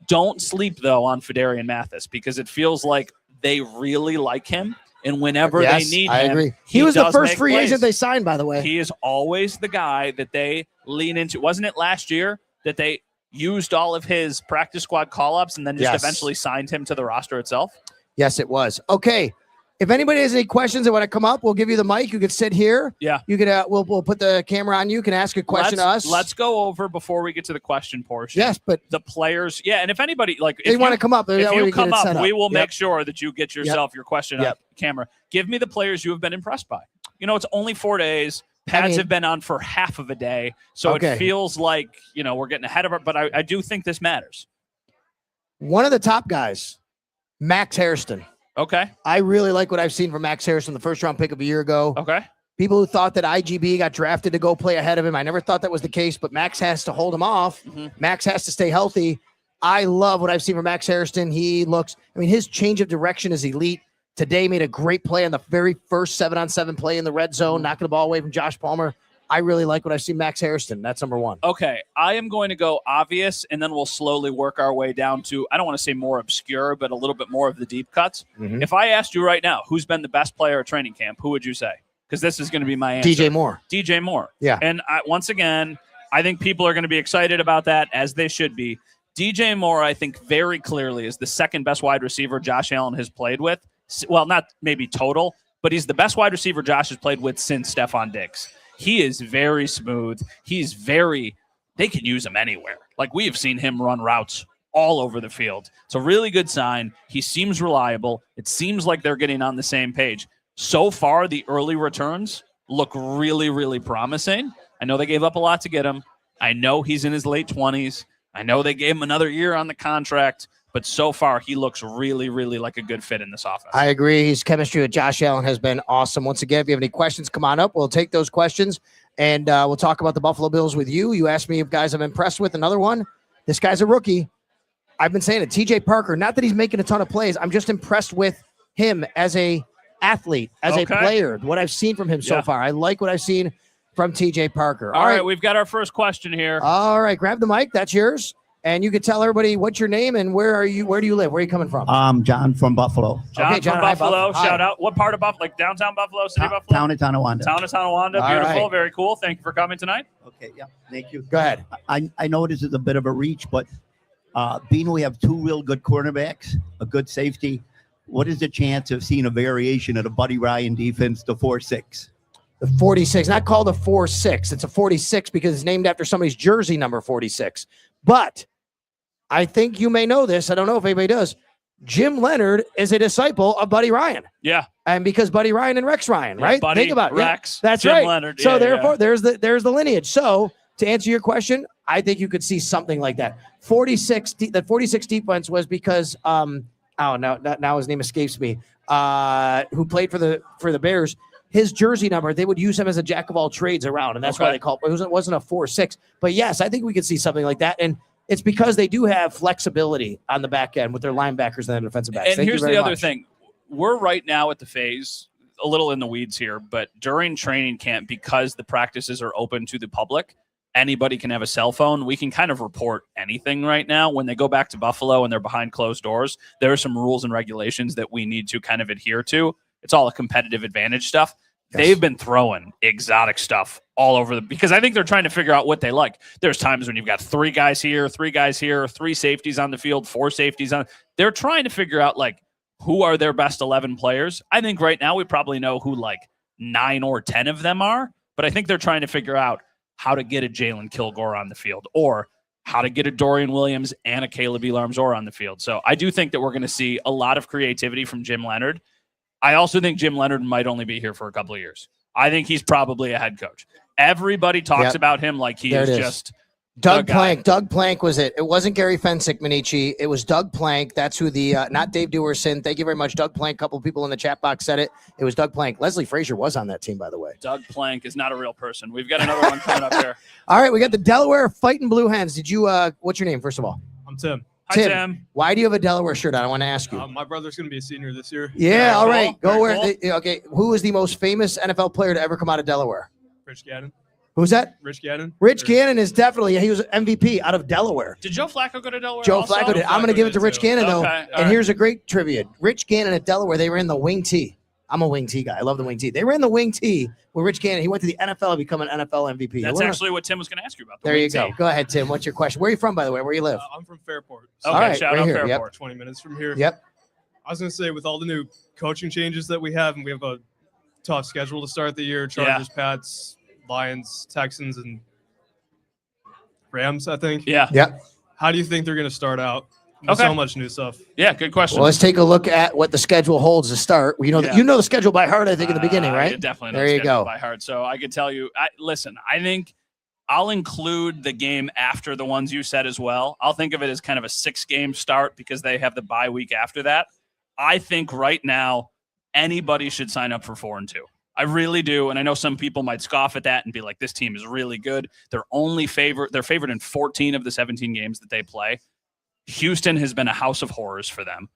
Don't sleep, though, on Fedarian Mathis, because it feels like they really like him. And whenever they need him, I agree. He was the first free agent they signed, by the way. He is always the guy that they lean into. Wasn't it last year that they used all of his practice squad call-ups and then just eventually signed him to the roster itself? Yes, it was. Okay. If anybody has any questions that want to come up, we'll give you the mic. You can sit here. Yeah. You can. We'll put the camera on you. You can ask a question to us. Let's go over before we get to the question portion. Yes, but the players. Yeah, and if anybody they want to come up, if you come up, we will make sure that you get yourself your question on camera. Give me the players you have been impressed by. It's only 4 days. Pads have been on for half of a day, so it feels like we're getting ahead of it. But I do think this matters. One of the top guys, Max Hairston. Okay. I really like what I've seen from Max Hairston, the first-round pick of a year ago. Okay. People who thought that IGB got drafted to go play ahead of him, I never thought that was the case, but Max has to hold him off. Mm-hmm. Max has to stay healthy. I love what I've seen from Max Hairston. His change of direction is elite. Today made a great play on the very first 7-on-7 play in the red zone, knocking the ball away from Josh Palmer. I really like what I see Max Harrison. That's number one. Okay, I am going to go obvious, and then we'll slowly work our way down to, I don't want to say more obscure, but a little bit more of the deep cuts. Mm-hmm. If I asked you right now, who's been the best player at training camp, who would you say? Because this is going to be my answer. DJ Moore. DJ Moore. Yeah. And once again, I think people are going to be excited about that, as they should be. DJ Moore, I think, very clearly is the second best wide receiver Josh Allen has played with. Well, not maybe total, but he's the best wide receiver Josh has played with since Stephon Diggs. He is very smooth. They can use him anywhere. Like, we have seen him run routes all over the field. It's a really good sign. He seems reliable. It seems like they're getting on the same page. So far, the early returns look really, really promising. I know they gave up a lot to get him. I know he's in his late 20s. I know they gave him another year on the contract, but so far he looks really, really like a good fit in this offense. I agree. His chemistry with Josh Allen has been awesome. Once again, if you have any questions, come on up. We'll take those questions, and we'll talk about the Buffalo Bills with you. You asked me if guys I'm impressed with. Another one, this guy's a rookie. I've been saying it, TJ Parker. Not that he's making a ton of plays. I'm just impressed with him as a athlete, as a player, what I've seen from him so far. I like what I've seen from TJ Parker. All right, we've got our first question here. All right, grab the mic. That's yours. And you can tell everybody what's your name and where do you live? Where are you coming from? John from Buffalo. John from Buffalo. Shout out. What part of Buffalo? Like downtown Buffalo, city Buffalo? Town of Tonawanda. Town of Tonawanda. Beautiful. Right. Very cool. Thank you for coming tonight. Okay, yeah, thank you. Go ahead. I know this is a bit of a reach, but being we have two real good cornerbacks, a good safety, what is the chance of seeing a variation of the Buddy Ryan defense, the 4-6? The 46, not called a 4-6. It's a 46 because it's named after somebody's jersey number 46. But I think you may know this. I don't know if anybody does. Jim Leonard is a disciple of Buddy Ryan. Yeah. And because Buddy Ryan and Rex Ryan, right? Buddy, Think about it. Rex, That's Jim right. Leonard. So Yeah, therefore, there's the lineage. So to answer your question, I think you could see something like that. 46, that 46 defense was because now his name escapes me. Who played for the Bears? His jersey number, they would use him as a jack of all trades around, and that's why they call it. It wasn't a 4-6, but yes, I think we could see something like that, and it's because they do have flexibility on the back end with their linebackers and their defensive backs. And here's the other thing: we're right now at the phase, a little in the weeds here, but during training camp, because the practices are open to the public, anybody can have a cell phone. We can kind of report anything right now. When they go back to Buffalo and they're behind closed doors, there are some rules and regulations that we need to kind of adhere to. It's all a competitive advantage stuff. Yes. They've been throwing exotic stuff all over because I think they're trying to figure out what they like. There's times when you've got three guys here, three safeties on the field, four safeties on. They're trying to figure out like who are their best 11 players. I think right now we probably know who like 9 or 10 of them are, but I think they're trying to figure out how to get a Jalen Kilgore on the field or how to get a Dorian Williams and a Caleb Elarmzor on the field. So I do think that we're going to see a lot of creativity from Jim Leonard. I also think Jim Leonard might only be here for a couple of years. I think he's probably a head coach. Everybody talks about him like he is just Doug Plank. Doug Plank was it. It wasn't Gary Fensick, Minichi. It was Doug Plank. That's who not Dave Dewerson. Thank you very much, Doug Plank. A couple of people in the chat box said it. It was Doug Plank. Leslie Frazier was on that team, by the way. Doug Plank is not a real person. We've got another one coming up here. All right, we got the Delaware Fighting Blue Hens. Did you, what's your name, first of all? I'm Tim. Hi, Tim. Why do you have a Delaware shirt on? I want to ask you. My brother's going to be a senior this year. Yeah, all right. Go where. Cool. Okay, who is the most famous NFL player to ever come out of Delaware? Rich Gannon. Who's that? Rich Gannon. Rich Gannon is definitely, he was MVP out of Delaware. Did Joe Flacco go to Delaware? Joe also? Flacco did. I'm going to give it to Rich Gannon, though. Okay, and here's a great trivia. Rich Gannon at Delaware, they ran the wing T. I'm a wing T guy. I love the wing T. They ran the wing T with Rich Gannon. He went to the NFL and become an NFL MVP. That's actually what Tim was going to ask you about. There you go. Go ahead, Tim. What's your question? Where are you from, by the way? Where you live? I'm from Fairport. So okay, right, shout out Fairport. Yep. 20 minutes from here. Yep. I was going to say, with all the new coaching changes that we have, and we have a tough schedule to start the year, Chargers, Pats, Lions, Texans, and Rams, I think. Yeah. Yeah. How do you think they're going to start out? With so much new stuff. Yeah, good question. Well, let's take a look at what the schedule holds to start. You know the schedule by heart, I think, in the beginning, right? I definitely know there the you schedule go. by heart. So I could tell you, listen, I think I'll include the game after the ones you said as well. I'll think of it as kind of a 6-game start because they have the bye week after that. I think right now anybody should sign up for 4-2. I really do. And I know some people might scoff at that and be like, this team is really good. They're favored in 14 of the 17 games that they play. Houston has been a house of horrors for them.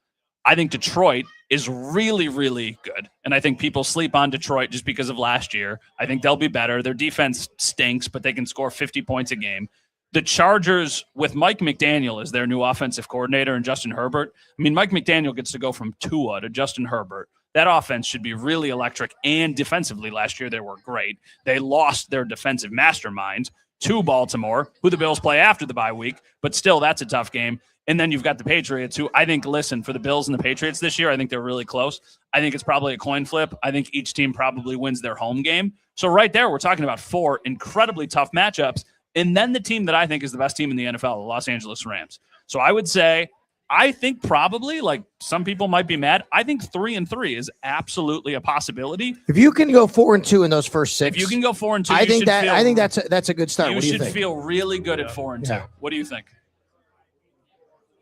I think Detroit is really, really good. And I think people sleep on Detroit just because of last year. I think they'll be better. Their defense stinks, but they can score 50 points a game. The Chargers, with Mike McDaniel as their new offensive coordinator and Justin Herbert, I mean, Mike McDaniel gets to go from Tua to Justin Herbert. That offense should be really electric, and defensively last year they were great. They lost their defensive mastermind to Baltimore, who the Bills play after the bye week, but still that's a tough game. And then you've got the Patriots, who I think, listen, for the Bills and the Patriots this year, I think they're really close. I think it's probably a coin flip. I think each team probably wins their home game. So right there, we're talking about 4 incredibly tough matchups. And then the team that I think is the best team in the NFL, the Los Angeles Rams. So I would say, I think probably, like some people might be mad, I think 3-3 is absolutely a possibility. If you can go 4-2 in those first 6, if you can go 4-2, I think that's a good start. You should feel really good at 4-2. Yeah. What do you think?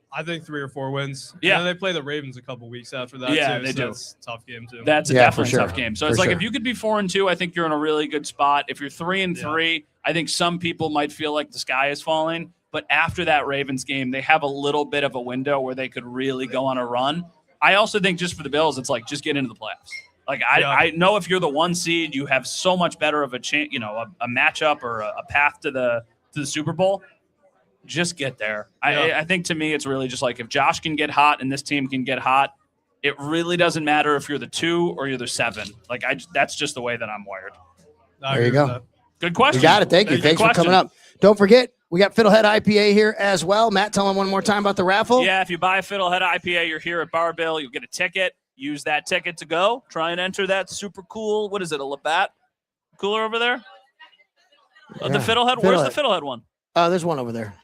I think 3 or 4 wins. Yeah. And then they play the Ravens a couple weeks after that, Yeah, too. they do. That's a tough game, too. That's definitely a tough game. So it's like if you could be 4-2, I think you're in a really good spot. If you're 3-3, I think some people might feel like the sky is falling. But after that Ravens game, they have a little bit of a window where they could really go on a run. I also think just for the Bills, it's like just get into the playoffs. Like I know if you're the 1 seed, you have so much better of a chance, a matchup or a path to the Super Bowl. Just get there. I think to me, it's really just like if Josh can get hot and this team can get hot, it really doesn't matter if you're the 2 or you're the 7. Like that's just the way that I'm wired. There you go. Good question. You got it. Thank you. Thanks for coming up. Don't forget, we got Fiddlehead IPA here as well. Matt, tell them one more time about the raffle. Yeah, if you buy a Fiddlehead IPA, you're here at Bar Bill. You'll get a ticket. Use that ticket to go. Try and enter that super cool, what is it, a Labatt cooler over there? The Fiddlehead? Where's the Fiddlehead one? There's one over there.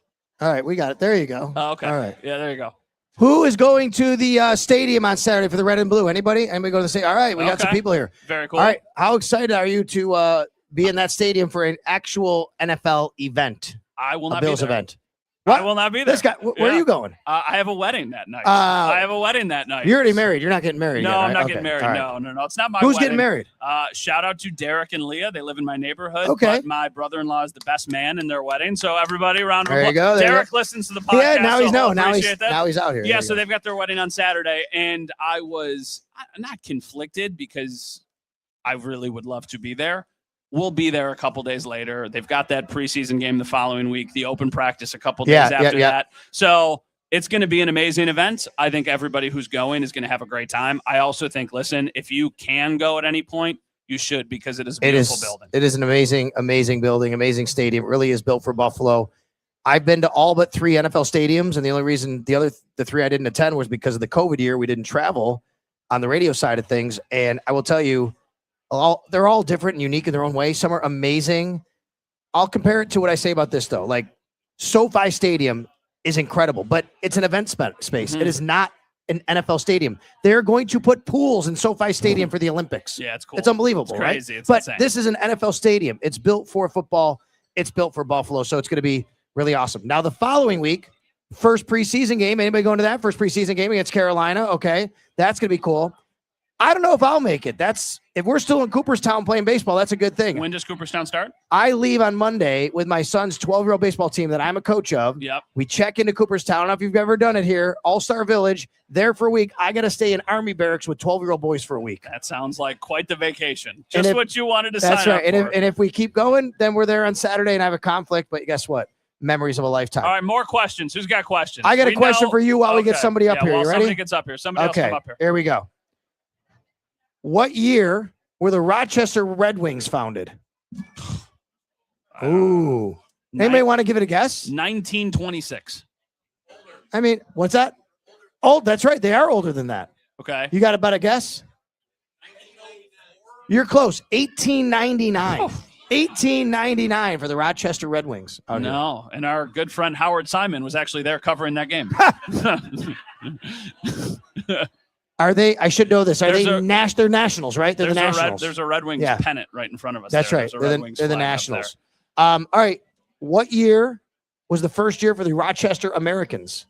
All right, we got it. There you go. Oh, okay. All right. Yeah, there you go. Who is going to the stadium on Saturday for the red and blue? Anybody? Anybody go to the stadium? All right, we got some people here. Very cool. All right, how excited are you to be in that stadium for an actual NFL event? I will not be there. A Bills event. What? I will not be there. This guy, where are you going? I have a wedding that night. I have a wedding that night. You're already married. You're not getting married No, yet, right? I'm not getting married. Right. No. It's not my Who's wedding. getting married? Shout out to Derek and Leah. They live in my neighborhood. Okay. But my brother-in-law is the best man in their wedding. So everybody, round of There you applause. go. Derek listens to the podcast. Yeah, now he's now he's out here. Yeah, so they've got their wedding on Saturday, and I was not conflicted because I really would love to be there. We'll be there a couple days later. They've got that preseason game the following week, the open practice a couple days after that. So it's going to be an amazing event. I think everybody who's going is going to have a great time. I also think, listen, if you can go at any point, you should, because it is a beautiful building. It is an amazing, amazing building, amazing stadium. It really is built for Buffalo. I've been to all but 3 NFL stadiums, and the only reason the 3 I didn't attend was because of the COVID year. We didn't travel on the radio side of things. And I will tell you, they're all different and unique in their own way. Some are amazing. I'll compare it to what I say about this, though. Like, SoFi Stadium is incredible, but it's an event space. Mm-hmm. It is not an NFL stadium. They're going to put pools in SoFi Stadium for the Olympics. Yeah, it's cool. It's unbelievable, it's crazy. Right? It's but insane. This is an NFL stadium. It's built for football. It's built for Buffalo, so it's going to be really awesome. Now, the following week, first preseason game. Anybody going to that? First preseason game against Carolina. Okay, that's going to be cool. I don't know if I'll make it. If we're still in Cooperstown playing baseball, that's a good thing. When does Cooperstown start? I leave on Monday with my son's 12-year-old baseball team that I'm a coach of. Yep. We check into Cooperstown. I don't know if you've ever done it here. All-Star Village. There for a week. I got to stay in Army barracks with 12-year-old boys for a week. That sounds like quite the vacation. Just what you wanted to sign up for. That's right. And if we keep going, then we're there on Saturday and I have a conflict. But guess what? Memories of a lifetime. All right, more questions. Who's got questions? I got a question for you while we get somebody up here. You ready? Somebody gets up here. Somebody else come up here. Here we go. What year were the Rochester Red Wings founded? Ooh. Anybody want to give it a guess? 1926. I mean, what's that? Oh, that's right. They are older than that. Okay. You got about a guess? You're close. 1899. 1899 for the Rochester Red Wings. Oh, no. And our good friend Howard Simon was actually there covering that game. Are they? I should know this. Are they they're Nationals, right? They're the Nationals. There's a Red Wings pennant right in front of us. That's right. They're the Nationals. All right. What year was the first year for the Rochester Americans?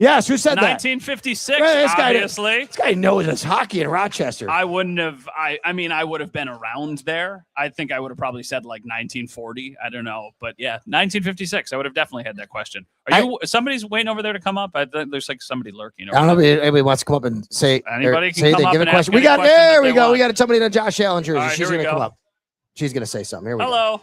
Yes, who said that? 1956, Well, obviously. This guy knows his hockey in Rochester. I wouldn't have. I mean, I would have been around there. I think I would have probably said like 1940. I don't know, but yeah, 1956. I would have definitely had that question. Somebody's waiting over there to come up? There's like somebody lurking. I don't know if anybody wants to come up and say. Anybody can say come they up give and a question. ask any question There that we they go. want. We got somebody in a Josh Allen jersey. All right, She's here we going to go. come up. She's going to say something. Here we go. Hello.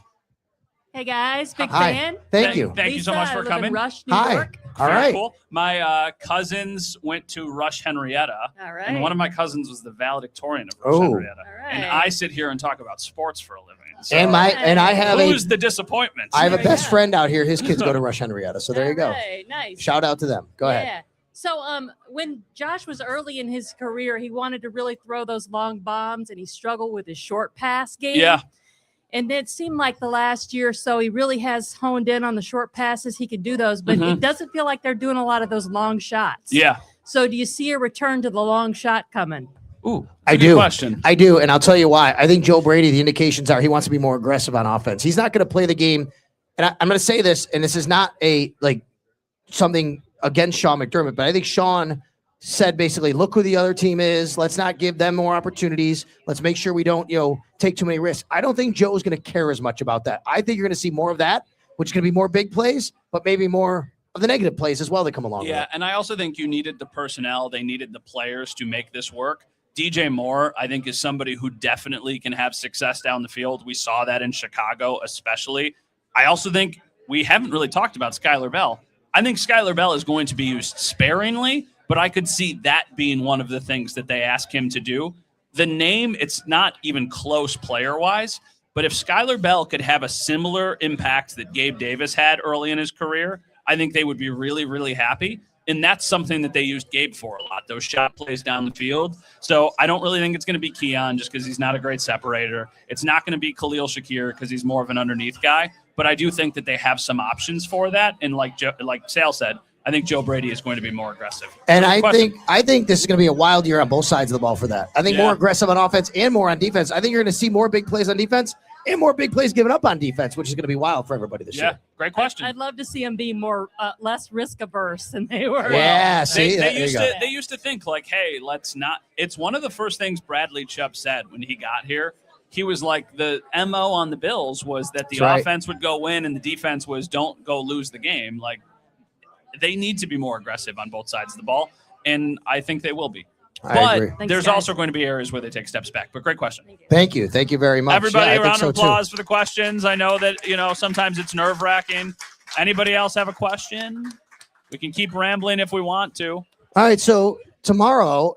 Hey guys, big Hi. fan. Thank you. Thank you so much for I live in coming. Rush, New Hi. York. All Very right. cool. My cousins went to Rush Henrietta, All right. and one of my cousins was the valedictorian of Rush Oh. Henrietta. All right. And I sit here and talk about sports for a living. So And I have who's the disappointment? I have a There you best go. friend out here. His kids go to Rush Henrietta. So there you go. All right, nice. Shout out to them. Go ahead. Yeah. So when Josh was early in his career, he wanted to really throw those long bombs, and he struggled with his short pass game. Yeah. And it seemed like the last year or so, he really has honed in on the short passes. He can do those, but it doesn't feel like they're doing a lot of those long shots. Yeah. So do you see a return to the long shot coming? Ooh, I good do. Question. I do, and I'll tell you why. I think Joe Brady, the indications are he wants to be more aggressive on offense. He's not going to play the game, and I'm going to say this, and this is not a something against Sean McDermott, but I think Sean said basically, look who the other team is. Let's not give them more opportunities. Let's make sure we don't, take too many risks. I don't think Joe's going to care as much about that. I think you're going to see more of that, which is going to be more big plays, but maybe more of the negative plays as well that come along with Yeah, it. and I also think you needed the personnel. They needed the players to make this work. DJ Moore, I think, is somebody who definitely can have success down the field. We saw that in Chicago, especially. I also think we haven't really talked about Skylar Bell. I think Skylar Bell is going to be used sparingly, but I could see that being one of the things that they ask him to do. The name, it's not even close player-wise, but if Skylar Bell could have a similar impact that Gabe Davis had early in his career, I think they would be really, really happy. And that's something that they used Gabe for a lot, those shot plays down the field. So I don't really think it's going to be Keon just because he's not a great separator. It's not going to be Khalil Shakir because he's more of an underneath guy. But I do think that they have some options for that. And like Sal said, I think Joe Brady is going to be more aggressive. And I think this is going to be a wild year on both sides of the ball for that. I think more aggressive on offense and more on defense. I think you're going to see more big plays on defense and more big plays given up on defense, which is going to be wild for everybody this year. Great question. I'd love to see them be more less risk averse than they were. Yeah, see, they used to think like, hey, let's not. It's one of the first things Bradley Chubb said when he got here. He was like, the MO on the Bills was that the offense would go win and the defense was don't go lose the game. Like, they need to be more aggressive on both sides of the ball, and I think they will be. I agree. Thanks, There's guys. also going to be areas where they take steps back. But great question. Thank you. Thank you very much. Everybody, I a round think of so too. applause for the questions. I know that, sometimes it's nerve-wracking. Anybody else have a question? We can keep rambling if we want to. All right, so tomorrow,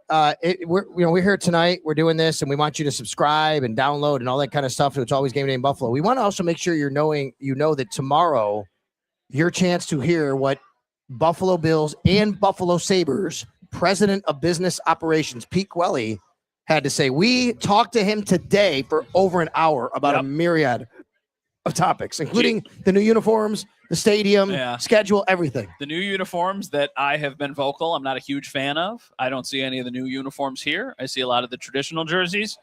we're here tonight. We're doing this, and we want you to subscribe and download and all that kind of stuff. So it's always Game Day in Buffalo. We want to also make sure you know that tomorrow, your chance to hear what Buffalo Bills and Buffalo Sabres president of business operations, Pete Quelly, had to say. We talked to him today for over an hour about a myriad of topics, including the new uniforms, the stadium, schedule, everything. The new uniforms that I have been vocal, I'm not a huge fan of. I don't see any of the new uniforms here. I see a lot of the traditional jerseys.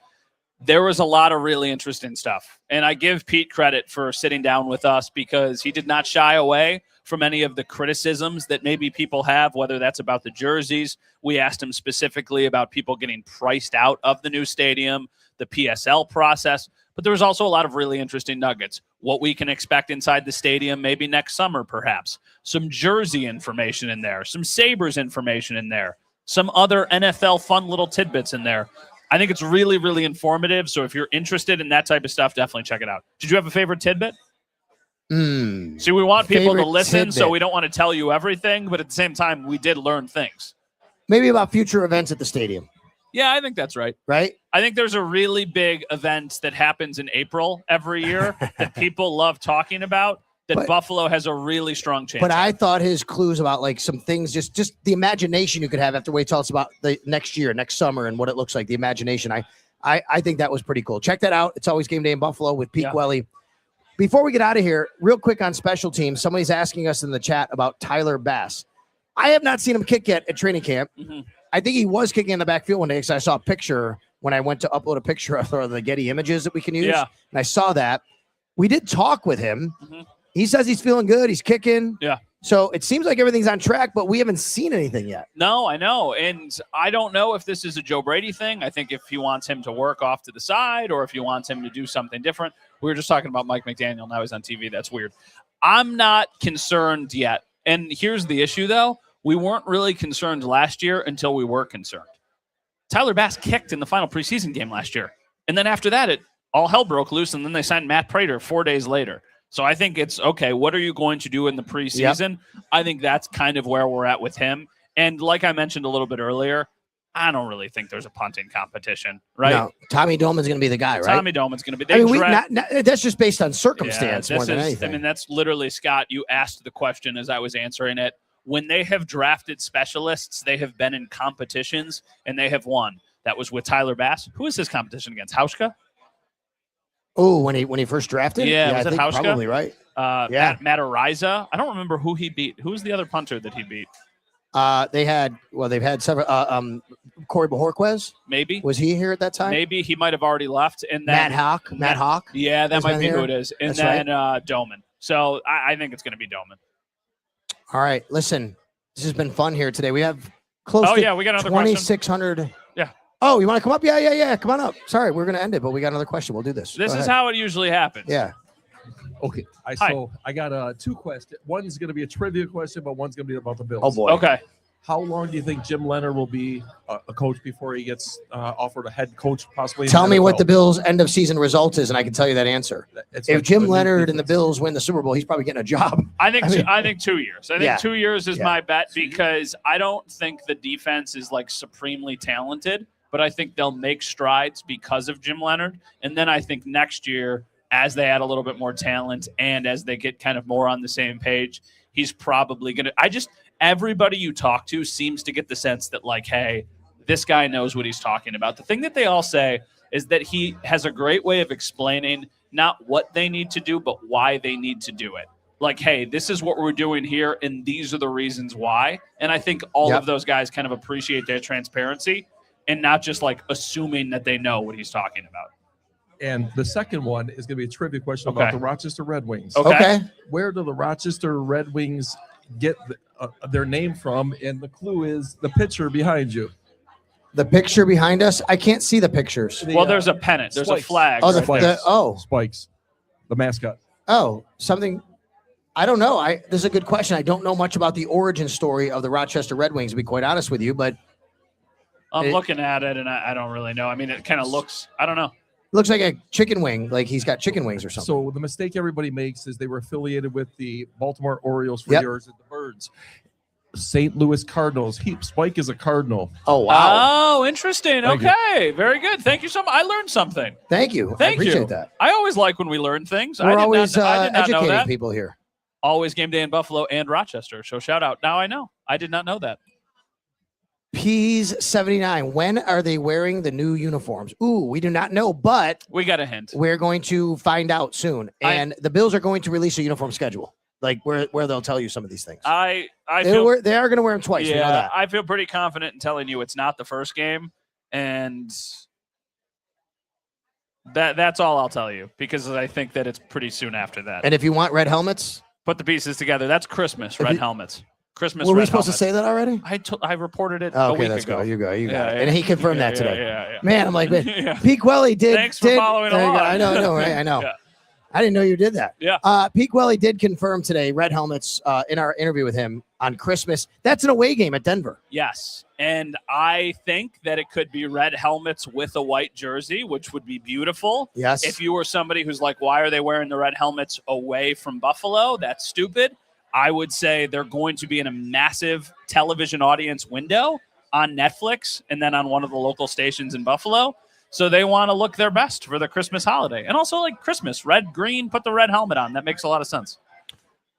There was a lot of really interesting stuff. And I give Pete credit for sitting down with us because he did not shy away from any of the criticisms that maybe people have, whether that's about the jerseys. We asked him specifically about people getting priced out of the new stadium, the PSL process. But there was also a lot of really interesting nuggets. What we can expect inside the stadium, maybe next summer, perhaps. Some jersey information in there. Some Sabres information in there. Some other NFL fun little tidbits in there. I think it's really, really informative. So if you're interested in that type of stuff, definitely check it out. Did you have a favorite tidbit? See, we want people to listen, so we don't want to tell you everything. But at the same time, we did learn things. Maybe about future events at the stadium. Yeah, I think that's right. Right? I think there's a really big event that happens in April every year that people love talking about that Buffalo has a really strong chance. But I thought his clues about like some things, just the imagination you could have after he tells us about the next year, next summer, and what it looks like, the imagination. I think that was pretty cool. Check that out. It's always Game Day in Buffalo with Pete Quelly. Before we get out of here, real quick on special teams, somebody's asking us in the chat about Tyler Bass. I have not seen him kick yet at training camp. I think he was kicking in the backfield one day because I saw a picture when I went to upload a picture of the Getty images that we can use. And I saw that. We did talk with him. He says he's feeling good. He's kicking. Yeah. So it seems like everything's on track, but we haven't seen anything yet. No, I know. And I don't know if this is a Joe Brady thing. I think if he wants him to work off to the side or if he wants him to do something different. We were just talking about Mike McDaniel. Now he's on TV. That's weird. I'm not concerned yet. And here's the issue, though. We weren't really concerned last year until we were concerned. Tyler Bass kicked in the final preseason game last year. And then after that, all hell broke loose, and then they signed Matt Prater 4 days later. So I think it's, okay, what are you going to do in the preseason? Yep. I think that's kind of where we're at with him. And like I mentioned a little bit earlier, I don't really think there's a punting competition, right? No, Tommy Doman's going to be the guy, right? Tommy Doman's going to be. I mean, that's just based on circumstance more than anything. I mean, that's literally, Scott, you asked the question as I was answering it. When they have drafted specialists, they have been in competitions, and they have won. That was with Tyler Bass. Who is his competition against? Hauschka? Oh, when he first drafted? Yeah, was I it think Hauschka? Probably, right? Matt Ariza. I don't remember who he beat. Who was the other punter that he beat? They've had several. Corey Bojorquez. Maybe. Was he here at that time? Maybe he might have already left. And then Matt Hawk. Yeah, that might be who it is. And That's then right. Doman. So I think it's going to be Doman. All right, listen. This has been fun here today. We have close to we got another 2,600. Yeah. Oh, you want to come up? Yeah. Come on up. Sorry, we're going to end it, but we got another question. We'll do this. This is how it usually happens. Yeah. Okay. I got two questions. One's going to be a trivia question, but one's going to be about the Bills. Oh, boy. Okay. How long do you think Jim Leonard will be a coach before he gets offered a head coach possibly? Tell me what the Bills' end of season result is, and I can tell you that answer. If Jim Leonard and the Bills win the Super Bowl, he's probably getting a job. I think 2 years. I think 2 years is my bet because I don't think the defense is like supremely talented, but I think they'll make strides because of Jim Leonard. And then I think next year, as they add a little bit more talent and as they get kind of more on the same page, he's probably going to – everybody you talk to seems to get the sense that, like, hey, this guy knows what he's talking about. The thing that they all say is that he has a great way of explaining not what they need to do, but why they need to do it. Like, hey, this is what we're doing here, and these are the reasons why. And I think all of those guys kind of appreciate their transparency and not just, like, assuming that they know what he's talking about. And the second one is going to be a trivia question about the Rochester Red Wings. Okay. Where do the Rochester Red Wings get their name from? And the clue is the picture behind you. The picture behind us? I can't see the pictures. There's a pennant. There's a flag. Spikes, the mascot. Oh, something. I don't know. This is a good question. I don't know much about the origin story of the Rochester Red Wings, to be quite honest with you, but I'm looking at it, and I don't really know. I mean, it kind of looks, I don't know. Looks like a chicken wing, like he's got chicken wings or something. So the mistake everybody makes is they were affiliated with the Baltimore Orioles for years and the Birds. St. Louis Cardinals. Spike is a Cardinal. Oh, wow. Oh, interesting. Okay. Very good. Thank you so much. I learned something. Thank you. Thank I appreciate you. that. I always like when we learn things. We're always I did not know educating that. people here. Always game day in Buffalo and Rochester. So shout out. Now I know. I did not know that. Peas 79. When are they wearing the new uniforms? Ooh, we do not know, but we got a hint. We're going to find out soon. And the Bills are going to release a uniform schedule, like where they'll tell you some of these things. They are going to wear them twice. Yeah, we know that. I feel pretty confident in telling you it's not the first game, and that's all I'll tell you because I think that it's pretty soon after that. And if you want red helmets, put the pieces together. That's Christmas. Red helmets. Christmas. Were we supposed to say that already? I reported it a week let's ago. Go. You got it. Yeah. And he confirmed that today. Yeah. Man, I'm like, man, Pete Quelly did. Thanks for following along. I know, right? I know. Yeah. I didn't know you did that. Yeah. Pete Quelly did confirm today red helmets in our interview with him on Christmas. That's an away game at Denver. Yes. And I think that it could be red helmets with a white jersey, which would be beautiful. Yes. If you were somebody who's like, why are they wearing the red helmets away from Buffalo? That's stupid. I would say they're going to be in a massive television audience window on Netflix and then on one of the local stations in Buffalo. So they want to look their best for the Christmas holiday. And also like Christmas, red, green, put the red helmet on. That makes a lot of sense.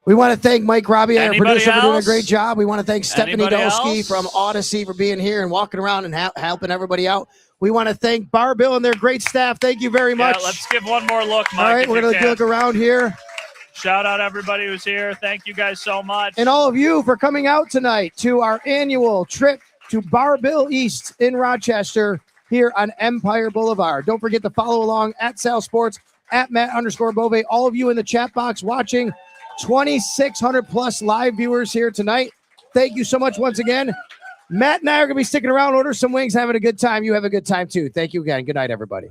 We want to thank Mike Robbie, our producer, for doing a great job. We want to thank Stephanie Dolsky from Odyssey for being here and walking around and helping everybody out. We want to thank Bar Bill and their great staff. Thank you very much. Let's give one more look, Mike. All right, we're going to look around here. Shout out everybody who's here. Thank you guys so much. And all of you for coming out tonight to our annual trip to Bar Bill East in Rochester here on Empire Boulevard. Don't forget to follow along at Sal Sports, at Matt_Bove. All of you in the chat box watching, 2,600 plus live viewers here tonight. Thank you so much once again. Matt and I are going to be sticking around, order some wings, having a good time. You have a good time too. Thank you again. Good night, everybody.